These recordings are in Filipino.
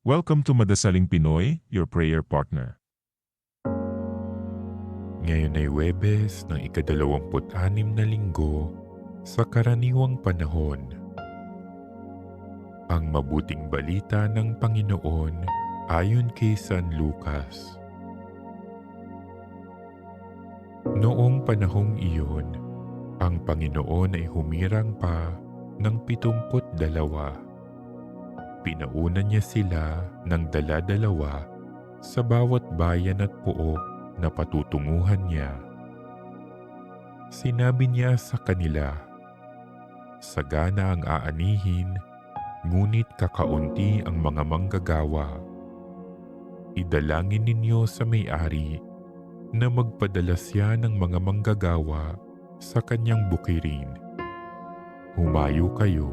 Welcome to Madasaling Pinoy, your prayer partner. Ngayon ay Huwebes ng ika-26 na linggo sa karaniwang panahon. Ang mabuting balita ng Panginoon ayon kay San Lucas. Noong panahong iyon, ang Panginoon ay humirang pa ng 72. Pinauna niya sila ng dala-dalawa sa bawat bayan at pook na patutunguhan niya. Sinabi niya sa kanila, "Sagana ang aanihin, ngunit kakaunti ang mga manggagawa. Idalangin ninyo sa may-ari na magpadala siya ng mga manggagawa sa kanyang bukirin. Humayo kayo.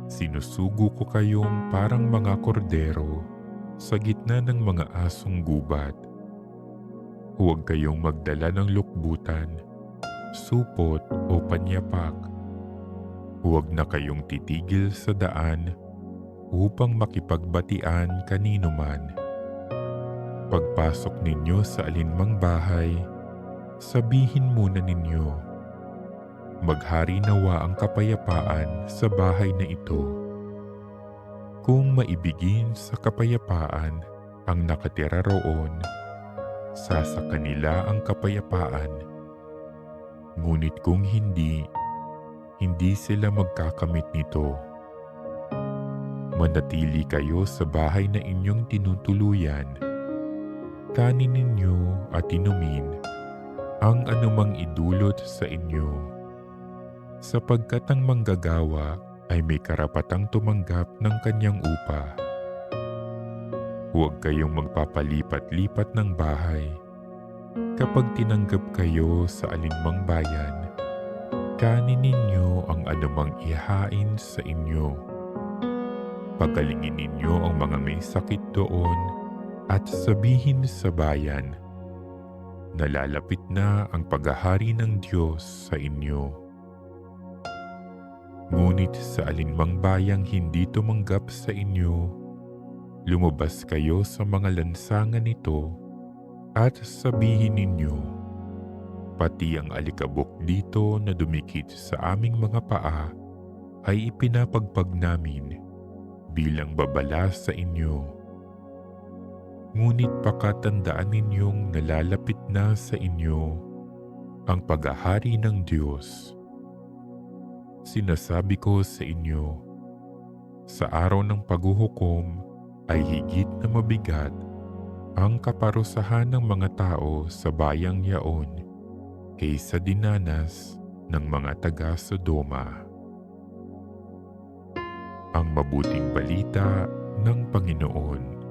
Sinusugo ko kayong parang mga kordero sa gitna ng mga asong gubat. Huwag kayong magdala ng lukbutan, supot o panyapak. Huwag na kayong titigil sa daan upang makipagbatian kanino man. Pagpasok ninyo sa alinmang bahay, sabihin muna ninyo, maghari nawa ang kapayapaan sa bahay na ito. Kung maibigin sa kapayapaan ang nakatira roon, sa kanila ang kapayapaan. Ngunit kung hindi, hindi sila magkakamit nito. Manatili kayo sa bahay na inyong tinutuluyan. Kanin ninyo at inumin ang anumang idulot sa inyo, sapagkat ang manggagawa ay may karapatang tumanggap ng kanyang upa. Huwag kayong magpapalipat-lipat ng bahay. Kapag tinanggap kayo sa alinmang bayan, kanin ninyo ang anumang ihain sa inyo. Pagalingin ninyo ang mga may sakit doon at sabihin sa bayan, nalalapit na ang paghahari ng Diyos sa inyo. Ngunit sa alinmang bayang hindi tumanggap sa inyo, lumabas kayo sa mga lansangan nito at sabihin ninyo, pati ang alikabok dito na dumikit sa aming mga paa ay ipinapagpag namin bilang babala sa inyo. Ngunit pakatandaan ninyong nalalapit na sa inyo ang paghahari ng Diyos. Sinasabi ko sa inyo, sa araw ng paghuhukom ay higit na mabigat ang kaparusahan ng mga tao sa bayang yaon kaysa dinanas ng mga taga-Sodoma. Ang mabuting balita ng Panginoon.